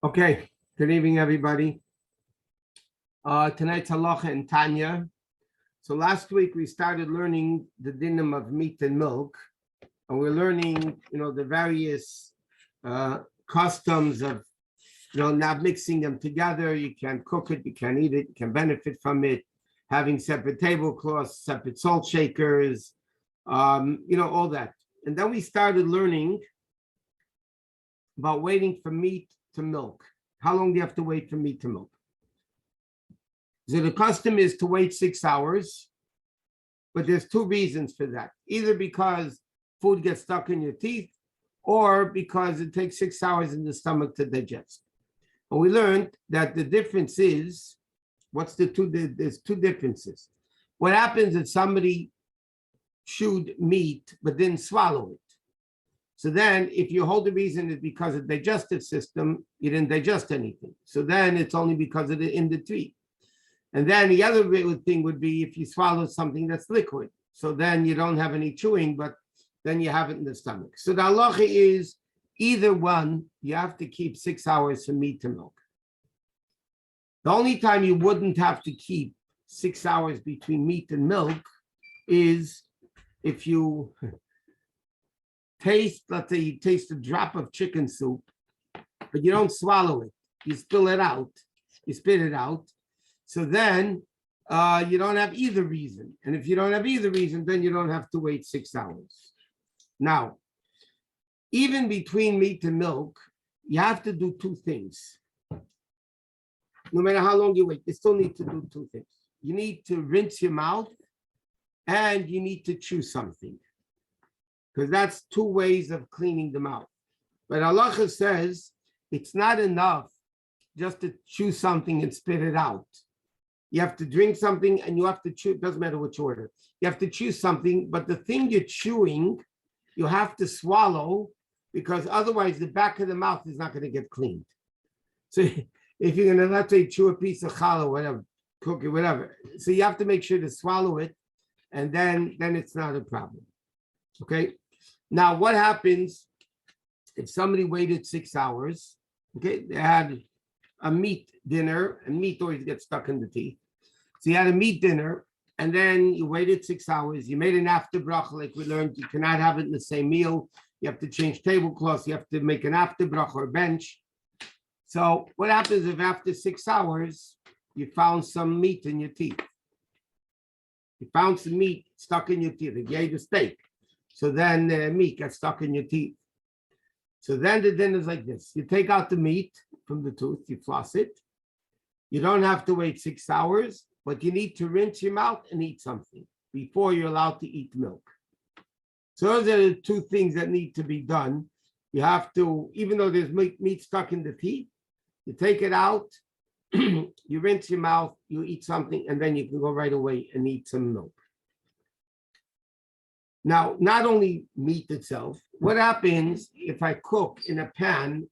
Okay, good evening, everybody. Tonight's halacha in Tanya. So last week we started learning the dinim of meat and milk, and we're learning, the various customs of, not mixing them together. You can't cook it, you can't eat it, you can benefit from it, having separate tablecloths, separate salt shakers, all that. And then we started learning about waiting for meat to milk. How long do you have to wait for meat to milk? So the custom is to wait 6 hours, but there's two reasons for that. Either because food gets stuck in your teeth, or because it takes 6 hours in the stomach to digest. And we learned that the difference is, there's two differences. What happens if somebody chewed meat but didn't swallow it? So then if you hold the reason is because of the digestive system, you didn't digest anything. So then it's only because of in the teeth. And then the other thing would be if you swallow something that's liquid. So then you don't have any chewing, but then you have it in the stomach. So the halacha is either one, you have to keep 6 hours for meat to milk. The only time you wouldn't have to keep 6 hours between meat and milk is if you let's say you taste a drop of chicken soup, but you don't swallow it. You spill it out, you spit it out. So then you don't have either reason. And if you don't have either reason, then you don't have to wait 6 hours. Now, even between meat and milk, you have to do two things. No matter how long you wait, you still need to do two things. You need to rinse your mouth and you need to chew something, because that's two ways of cleaning the mouth. But halacha says it's not enough just to chew something and spit it out. You have to drink something and you have to chew, it doesn't matter which order. You have to chew something, but the thing you're chewing, you have to swallow, because otherwise the back of the mouth is not going to get cleaned. So if you're going to, let's say, chew a piece of challah, whatever, cook it, whatever. So you have to make sure to swallow it, and then it's not a problem. Okay? Now, what happens if somebody waited 6 hours? Okay, they had a meat dinner, and meat always gets stuck in the teeth. So you had a meat dinner, and then you waited 6 hours. You made an after bracha, like we learned. You cannot have it in the same meal. You have to change tablecloths. You have to make an after bracha or bench. So what happens if after 6 hours, you found some meat in your teeth? You found some meat stuck in your teeth. If you ate a steak, so then the meat gets stuck in your teeth. So then the dinner is like this. You take out the meat from the tooth, you floss it. You don't have to wait 6 hours, but you need to rinse your mouth and eat something before you're allowed to eat milk. So those are the two things that need to be done. You have to, even though there's meat stuck in the teeth, you take it out, you rinse your mouth, you eat something, and then you can go right away and eat some milk. Now, not only meat itself, what happens if I cook in a pan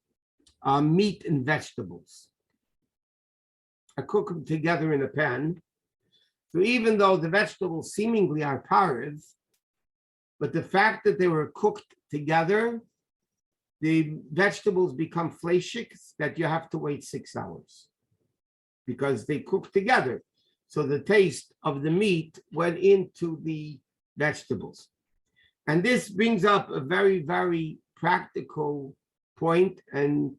meat and vegetables? I cook them together in a pan. So even though the vegetables seemingly are paras, but the fact that they were cooked together, the vegetables become fleishiks that you have to wait 6 hours because they cook together. So the taste of the meat went into the vegetables. And this brings up a very, very practical point. And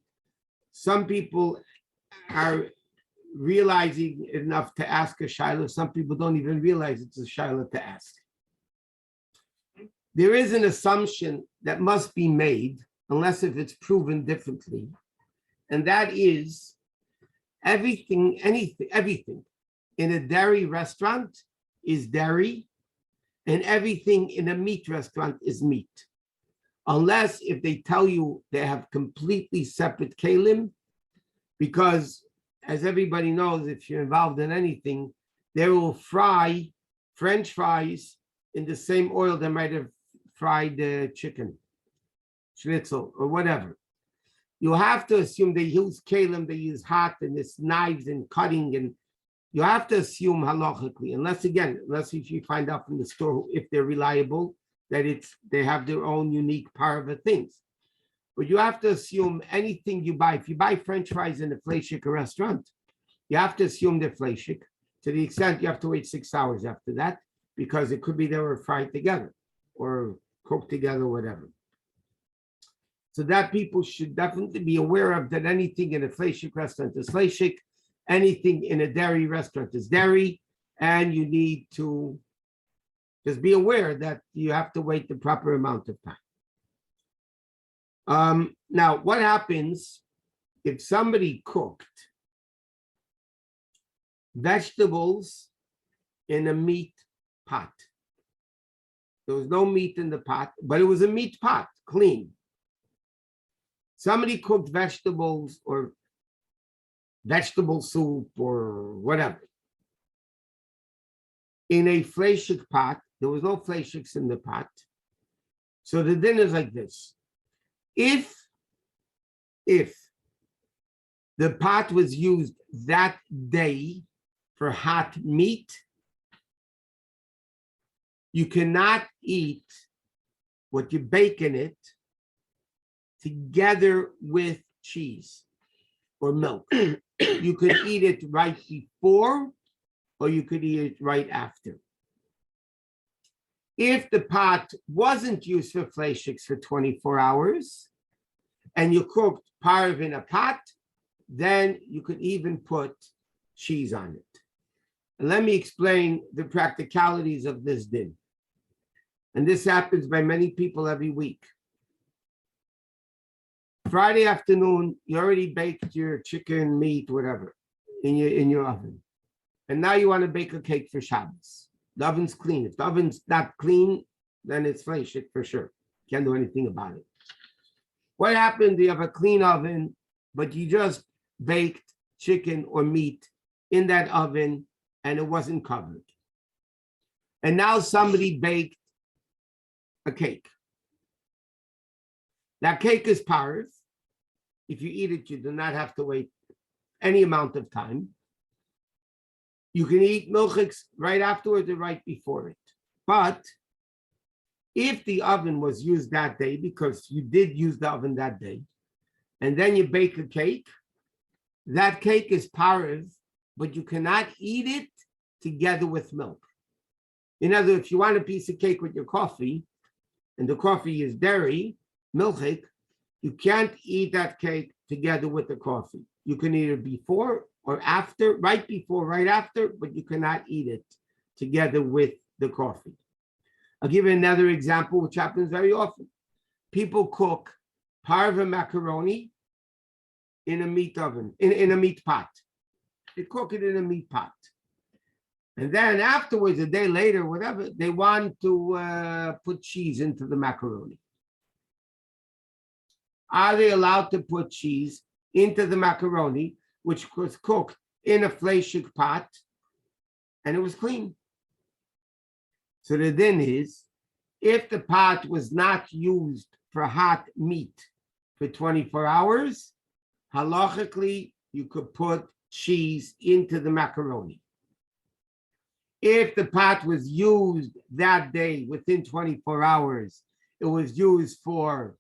some people are realizing enough to ask a shaila. Some people don't even realize it's a shaila to ask. There is an assumption that must be made, unless if it's proven differently. And that is everything in a dairy restaurant is dairy, and everything in a meat restaurant is meat. Unless if they tell you they have completely separate kalim, because as everybody knows, if you're involved in anything, they will fry French fries in the same oil they might have fried chicken, schnitzel, or whatever. You have to assume they use kalim, they use hot, and it's knives and cutting, and you have to assume halachically, unless if you find out from the store, if they're reliable, that they have their own unique parva things. But you have to assume anything you buy. If you buy French fries in a halachic restaurant, you have to assume they're halachic to the extent you have to wait 6 hours after that, because it could be they were fried together or cooked together, whatever. So that people should definitely be aware of, that anything in a halachic restaurant is halachic, anything in a dairy restaurant is dairy, and you need to just be aware that you have to wait the proper amount of time. Now, what happens if somebody cooked vegetables in a meat pot? There was no meat in the pot, but it was a meat pot, clean. Somebody cooked vegetables or vegetable soup or whatever in a halachic pot. There was no halachics in the pot. So the din is like this. If the pot was used that day for hot meat, you cannot eat what you bake in it together with cheese or milk. You could eat it right before, or you could eat it right after. If the pot wasn't used for halachics for 24 hours and you cooked parv in a pot, then you could even put cheese on it. And let me explain the practicalities of this din. And this happens by many people every week. Friday afternoon, you already baked your chicken, meat, whatever, in your oven. And now you want to bake a cake for Shabbos. The oven's clean. If the oven's not clean, then it's halachic for sure. Can't do anything about it. What happened? You have a clean oven, but you just baked chicken or meat in that oven and it wasn't covered. And now somebody baked a cake. That cake is parv. If you eat it, you do not have to wait any amount of time. You can eat milchiks right afterwards or right before it. But if the oven was used that day, because you did use the oven that day, and then you bake a cake, that cake is parv, but you cannot eat it together with milk. In other words, if you want a piece of cake with your coffee, and the coffee is dairy, milchik, you can't eat that cake together with the coffee. You can eat it before or after, right before, right after, but you cannot eat it together with the coffee. I'll give you another example, which happens very often. People cook parva macaroni in a meat oven, in a meat pot. They cook it in a meat pot. And then afterwards, a day later, whatever, they want to put cheese into the macaroni. Are they allowed to put cheese into the macaroni, which was cooked in a halachic pot, and it was clean? So the din is, if the pot was not used for hot meat for 24 hours, halachically, you could put cheese into the macaroni. If the pot was used that day within 24 hours, it was used for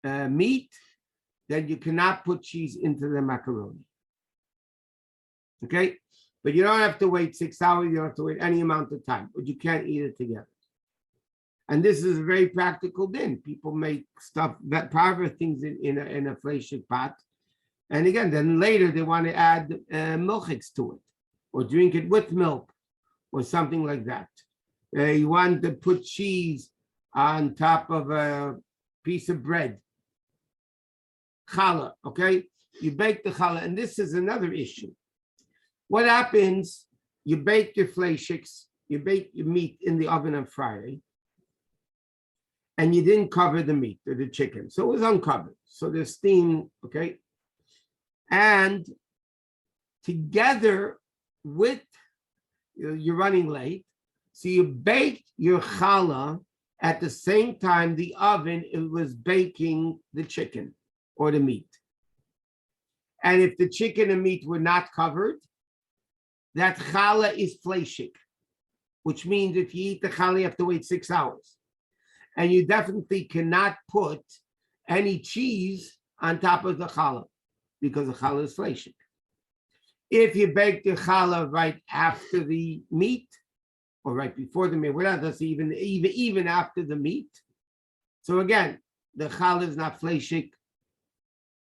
meat, then you cannot put cheese into the macaroni. Okay? But you don't have to wait 6 hours. You don't have to wait any amount of time, but you can't eat it together. And this is a very practical din. People make stuff, that parva things in a halachic pot. And again, then later they want to add milchiks to it, or drink it with milk, or something like that. You want to put cheese on top of a piece of bread. Challah, okay? You bake the challah, and this is another issue. What happens? You bake your halachics, you bake your meat in the oven on Friday, and you didn't cover the meat or the chicken, so it was uncovered. So there's steam, okay? And together with, you're running late, so you baked your challah at the same time the oven it was baking the chicken or the meat. And if the chicken and meat were not covered, that challah is halachic, which means if you eat the challah, you have to wait 6 hours. And you definitely cannot put any cheese on top of the challah, because the challah is fleishik. If you bake the challah right after the meat, or right before the meat, without us even after the meat. So again, the challah is not fleishik.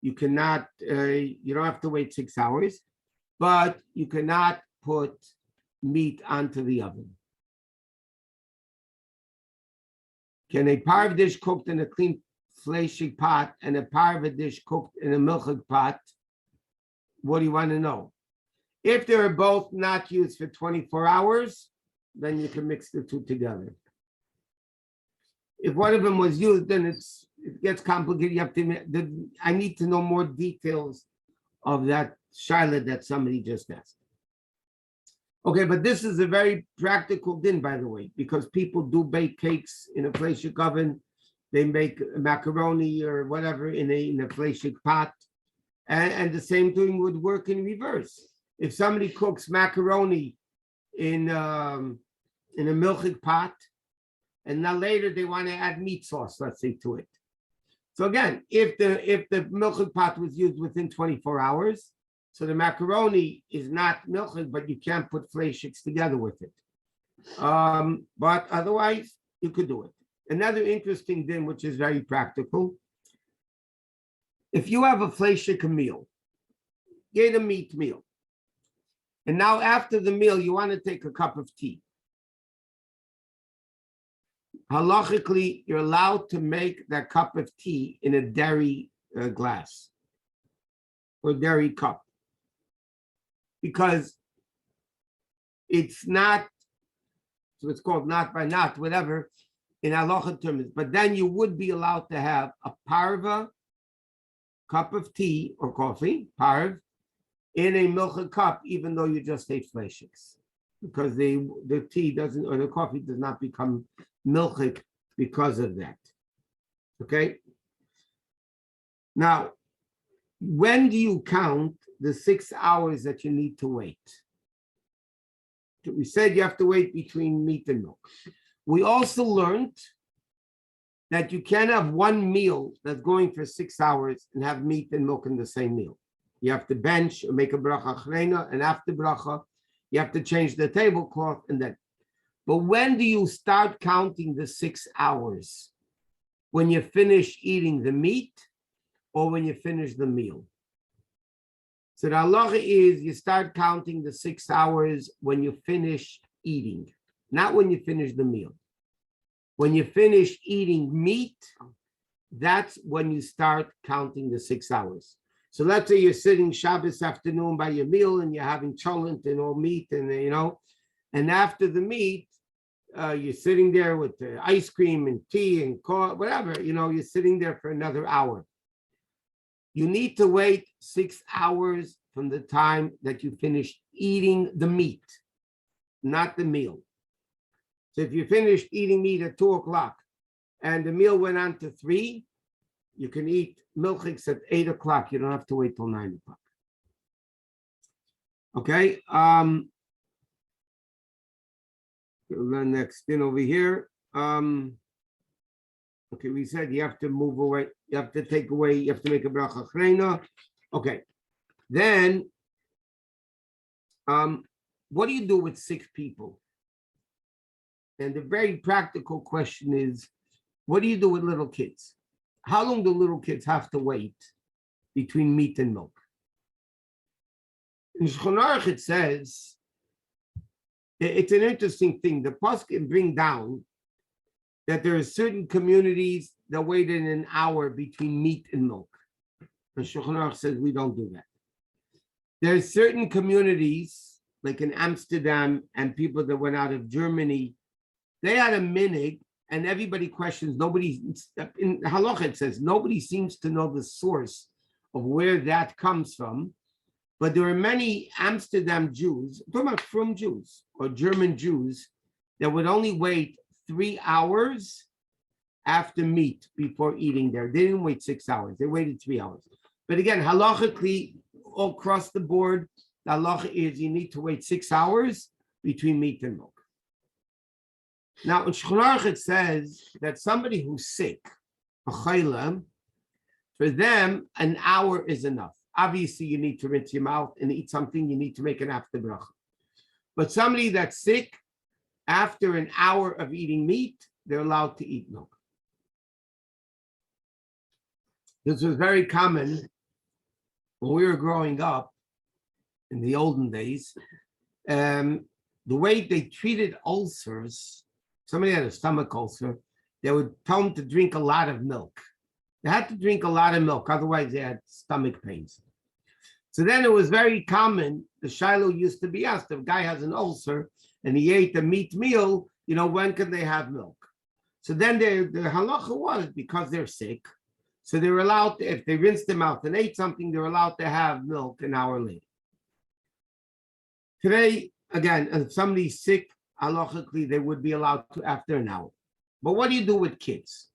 You cannot, you don't have to wait 6 hours, but you cannot put meat onto the oven. Can a parve dish cooked in a clean fleishik pot and a parve dish cooked in a milchig pot? What do you want to know? If they are both not used for 24 hours, then you can mix the two together. If one of them was used, then it gets complicated. You have to. I need to know more details of that shaila that somebody just asked. Okay, but this is a very practical din, by the way, because people do bake cakes in a fleishik oven. They make macaroni or whatever in a fleishik pot, and the same thing would work in reverse. If somebody cooks macaroni in a milchig pot, and now later they want to add meat sauce, let's say, to it. So again, if the milchig pot was used within 24 hours, so the macaroni is not milchig, but you can't put fleishiks together with it. But otherwise, you could do it. Another interesting thing, which is very practical, if you have a fleishik meal, you ate a meat meal, and now after the meal, you want to take a cup of tea. Halachically, you're allowed to make that cup of tea in a dairy glass or dairy cup, because it's not, so it's called not by not, whatever, in halacha terms. But then you would be allowed to have a parva cup of tea or coffee, parv, in a milchig cup, even though you just ate fleishiks, because the tea doesn't, or the coffee does not become milchig because of that. Okay. Now, when do you count the 6 hours that you need to wait? We said you have to wait between meat and milk. We also learned that you can't have one meal that's going for 6 hours and have meat and milk in the same meal. You have to bench or make a bracha achrena, and after bracha, you have to change the tablecloth, and then. But when do you start counting the 6 hours? When you finish eating the meat or when you finish the meal? So the halacha is you start counting the 6 hours when you finish eating, not when you finish the meal. When you finish eating meat, that's when you start counting the 6 hours. So let's say you're sitting Shabbos afternoon by your meal and you're having cholent and all meat, and and after the meat, you're sitting there with the ice cream and tea and coffee, whatever, you're sitting there for another hour. You need to wait 6 hours from the time that you finish eating the meat, not the meal. So if you finished eating meat at 2 o'clock and the meal went on to 3, you can eat milchiks at 8 o'clock. You don't have to wait till 9 o'clock. Okay. The next thing over here. Okay, we said you have to move away. You have to take away. You have to make a bracha achrena. Okay. Then, what do you do with sick people? And the very practical question is, what do you do with little kids? How long do little kids have to wait between meat and milk? In Shulchan Aruch it says, it's an interesting thing. The poskim bring down that there are certain communities that waited an hour between meat and milk. And Shulchan Aruch says we don't do that. There are certain communities, like in Amsterdam and people that went out of Germany, they had a minhag, and everybody questions. Nobody, in halacha it says, nobody seems to know the source of where that comes from. But there are many Amsterdam Jews, I'm talking about from Jews or German Jews, that would only wait 3 hours after meat before eating there. They didn't wait 6 hours. They waited 3 hours. But again, halachically, all across the board, the halacha is you need to wait 6 hours between meat and milk. Now, in Shulchan Aruch it says that somebody who's sick, a chayla, For them, an hour is enough. Obviously, you need to rinse your mouth and eat something. You need to make an after bracha. But somebody that's sick, after an hour of eating meat, they're allowed to eat milk. This was very common when we were growing up in the olden days. The way they treated ulcers, somebody had a stomach ulcer, they would tell them to drink a lot of milk. They had to drink a lot of milk, otherwise they had stomach pains. So then it was very common, the Shiloh used to be asked, if a guy has an ulcer and he ate a meat meal, when can they have milk? So then the halacha was, because they're sick, so they were allowed to, if they rinsed them out and ate something, they were allowed to have milk an hour later. Today, again, if somebody's sick, halachically, they would be allowed to after an hour. But what do you do with kids?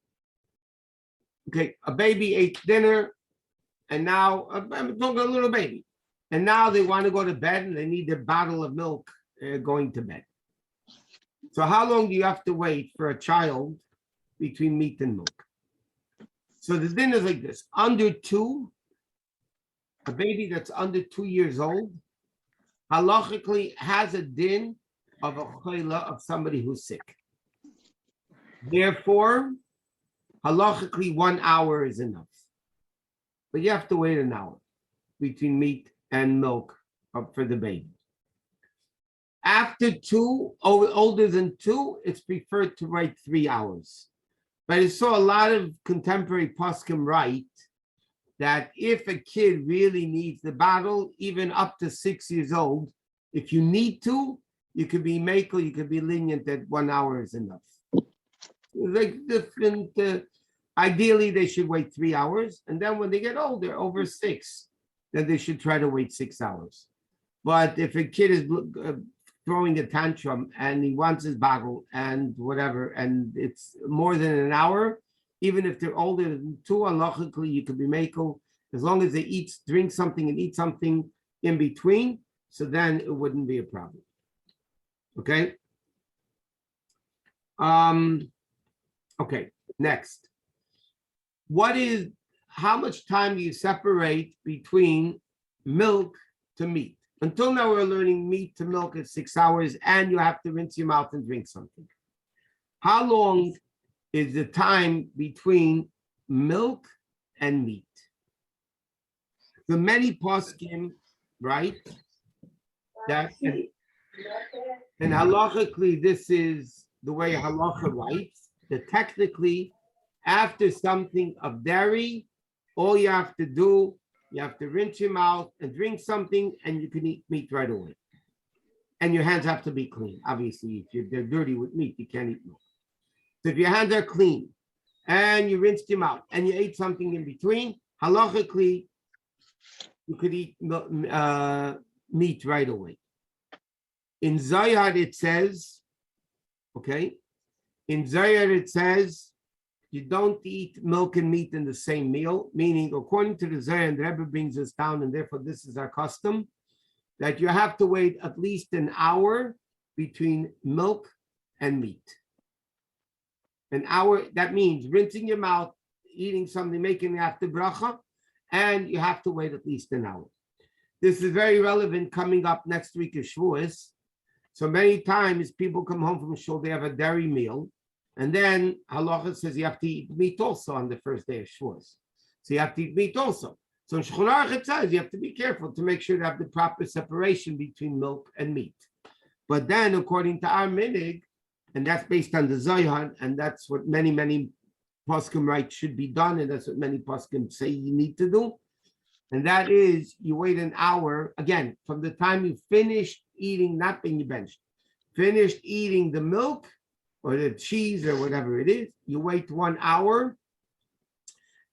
Okay, a baby ate dinner, and now, I'm talking a little baby, and now they want to go to bed and they need a bottle of milk going to bed. So how long do you have to wait for a child between meat and milk? So the din is like this: under 2, a baby that's under 2 years old, halachically has a din of a chayla, of somebody who's sick. Therefore, halachically 1 hour is enough. But you have to wait an hour between meat and milk for the baby. After 2, older than 2, it's preferred to wait 3 hours. But I saw a lot of contemporary poskim write that if a kid really needs the bottle, even up to 6 years old, if you need to, you could be makel, you could be lenient that 1 hour is enough. Like different, ideally they should wait 3 hours, and then when they get older, over 6, then they should try to wait 6 hours. But if a kid is throwing a tantrum and he wants his bottle and whatever, and it's more than an hour, even if they're older than 2, halachically you could be makel, as long as they drink something and eat something in between, so then it wouldn't be a problem. Okay. Okay, next. How much time do you separate between milk to meat? Until now, we're learning meat to milk is 6 hours, and you have to rinse your mouth and drink something. How long is the time between milk and meat? The many poskim, right? That and halachically, this is the way halacha writes, that technically, after something of dairy, all you have to do, you have to rinse your mouth and drink something, and you can eat meat right away. And your hands have to be clean. Obviously, if they're dirty with meat, you can't eat milk. So if your hands are clean, and you rinsed your mouth, and you ate something in between, halachically, you could eat meat right away. In Zayar, it says, okay, in Zayar, it says, you don't eat milk and meat in the same meal, meaning according to the Zayar, and the Rebbe brings us down, and therefore this is our custom, that you have to wait at least an hour between milk and meat. An hour, that means rinsing your mouth, eating something, making after bracha, and you have to wait at least an hour. This is very relevant coming up next week is Shavuos. So many times people come home from shul, they have a dairy meal, and then halacha says you have to eat meat also on the first day of Shavuos. So you have to eat meat also. So in Shulchan Aruch it says you have to be careful to make sure to have the proper separation between milk and meat. But then according to our minig, and that's based on the Zohar, and that's what many poskim write should be done, and that's what many poskim say you need to do. And that is, you wait an hour, again, from the time you finished eating, not being benched, finished eating the milk or the cheese or whatever it is, you wait 1 hour,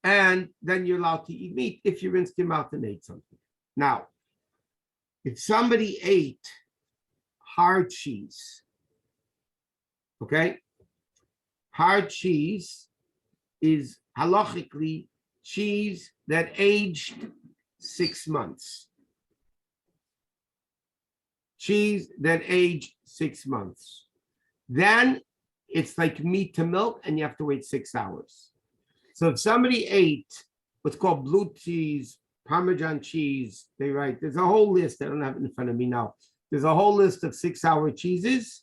and then you're allowed to eat meat if you rinsed your mouth and ate something. Now, if somebody ate hard cheese, okay, hard cheese is halachically cheese that aged 6 months. Cheese that aged 6 months. Then it's like meat to milk, and you have to wait 6 hours. So if somebody ate what's called blue cheese, Parmesan cheese. They write, there's a whole list. I don't have it in front of me now. There's a whole list of 6-hour cheeses.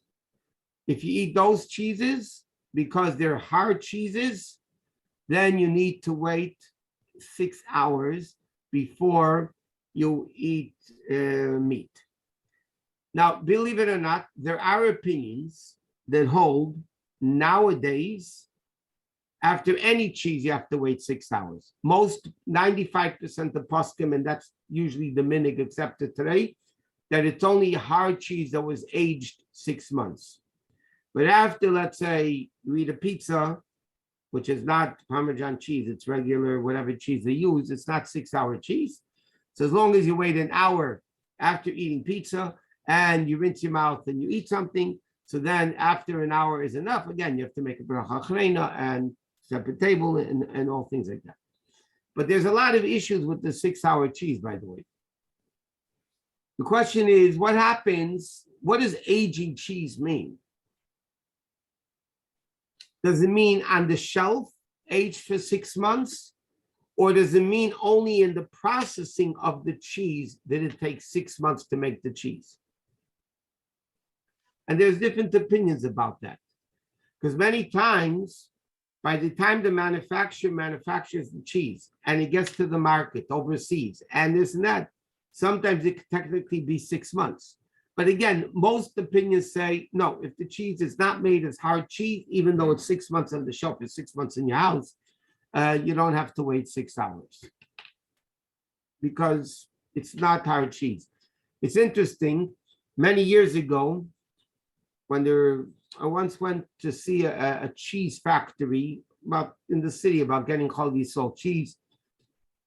If you eat those cheeses, because they're hard cheeses, then you need to wait 6 hours before you eat meat. Now, believe it or not, there are opinions that hold nowadays, after any cheese, you have to wait 6 hours. Most 95% of poskim, and that's usually the minig accepted today, that it's only hard cheese that was aged 6 months. But after, let's say, you eat a pizza, which is not Parmesan cheese, it's regular, whatever cheese they use, it's not 6-hour cheese. So as long as you wait an hour after eating pizza and you rinse your mouth and you eat something, so then after an hour is enough, again, you have to make a bracha chreina and separate table and all things like that. But there's a lot of issues with the 6-hour cheese, by the way. The question is, what happens? What does aging cheese mean? Does it mean on the shelf, aged for 6 months? Or does it mean only in the processing of the cheese that it takes 6 months to make the cheese? And there's different opinions about that. Because many times, by the time the manufacturer manufactures the cheese and it gets to the market overseas and this and that, sometimes it could technically be 6 months. But again, most opinions say, no, if the cheese is not made as hard cheese, even though it's 6 months on the shelf, it's 6 months in your house, you don't have to wait 6 hours because it's not hard cheese. It's interesting, many years ago, I once went to see a cheese factory in the city about getting Chol Yisrael cheese.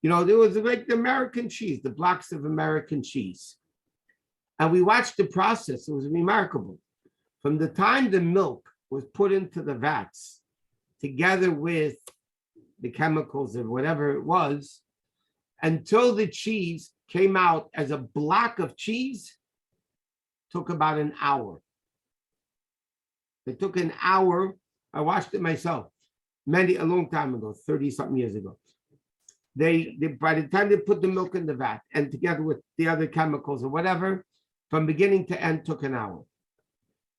You know, there was like the American cheese, the blocks of American cheese. And we watched the process. It was remarkable. From the time the milk was put into the vats, together with the chemicals or whatever it was, until the cheese came out as a block of cheese, took about an hour. It took an hour. I watched it myself a long time ago, 30-something years ago. They by the time they put the milk in the vat and together with the other chemicals or whatever, from beginning to end took an hour.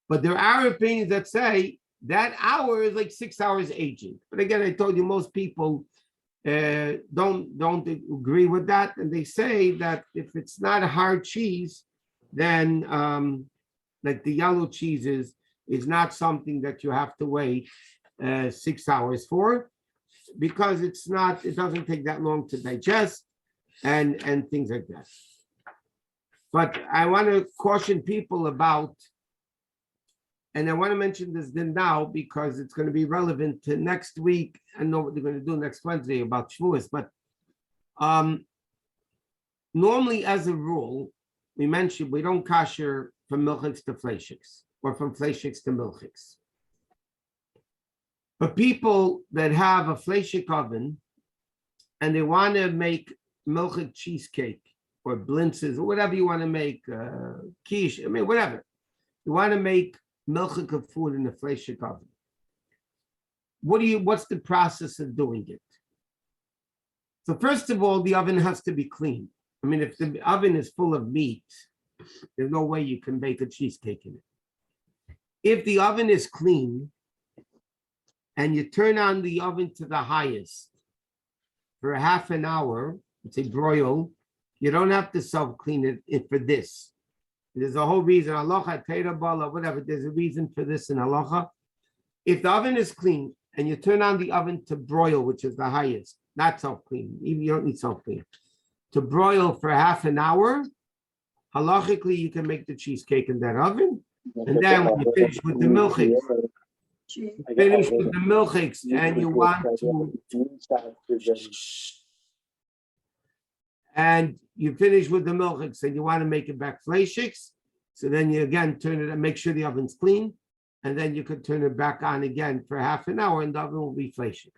But there are opinions that say that hour is like 6 hours aging. But again, I told you most people don't agree with that, and they say that if it's not a hard cheese, then like the yellow cheeses is not something that you have to wait 6 hours for, because it doesn't take that long to digest and things like that. But I want to caution people about, and I want to mention this then now because it's going to be relevant to next week. I know what they're going to do next Wednesday about Shavuos, but normally as a rule, we mentioned we don't kasher from milchiks to fleishiks or from fleishiks to milchiks. But people that have a fleishik oven and they want to make milchik cheesecake or blintzes or whatever you want to make, quiche, I mean, whatever. You want to make milchik of food in a fleishik oven. What's the process of doing it? So first of all, the oven has to be clean. I mean, if the oven is full of meat, there's no way you can bake a cheesecake in it. If the oven is clean and you turn on the oven to the highest for a half an hour, it's a broil, you don't have to self-clean it for this. There's a whole reason, halacha, teira bala, whatever, there's a reason for this in halacha. If the oven is clean and you turn on the oven to broil, which is the highest, not self-clean, even you don't need self-clean, to broil for half an hour, halachically you can make the cheesecake in that oven. And then when you finish with the milchiks, and you want to make it back fleishiks, so then you again turn it and make sure the oven's clean, and then you could turn it back on again for half an hour and the oven will be fleishik.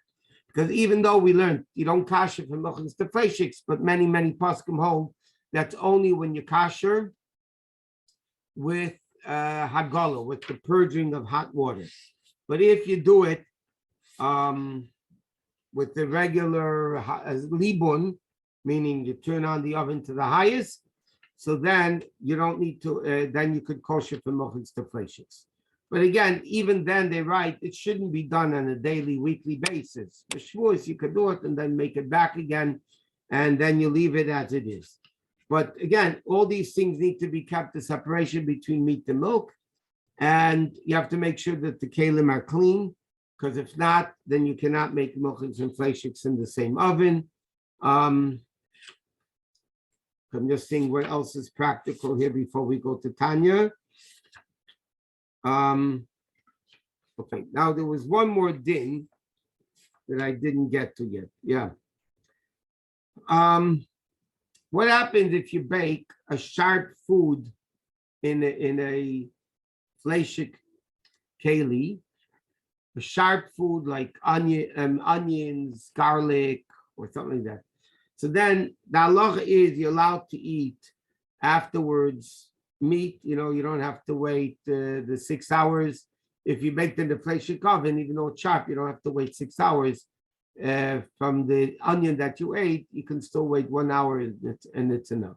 Because even though we learned you don't kasher from milchiks to fleishiks, but many poskim hold that's only when you kasher with hagala, with the purging of hot water. But if you do it, with the regular libun, meaning you turn on the oven to the highest, so then you don't need to, then you could kosher from mochitz to fleishiks. But again, even then they write it shouldn't be done on a daily, weekly basis. For Shavuos, you could do it and then make it back again, and then you leave it as it is. But again, all these things need to be kept the separation between meat and milk, and you have to make sure that the kalim are clean, because if not, then you cannot make mochitz and fleishiks in the same oven. I'm just seeing what else is practical here before we go to Tanya. Okay, now there was one more din that I didn't get to yet. Yeah. What happens if you bake a sharp food in a fleishik keli? A sharp food like onions, garlic, or something like that. So then the halacha is you're allowed to eat afterwards meat. You don't have to wait the 6 hours. If you baked in the fleishik oven, even though it's sharp, you don't have to wait 6 hours. From the onion that you ate, you can still wait 1 hour and it's enough.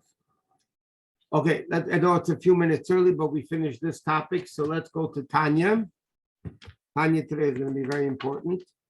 Okay, I know it's a few minutes early, but we finished this topic. So let's go to Tanya. Tanya today is going to be very important.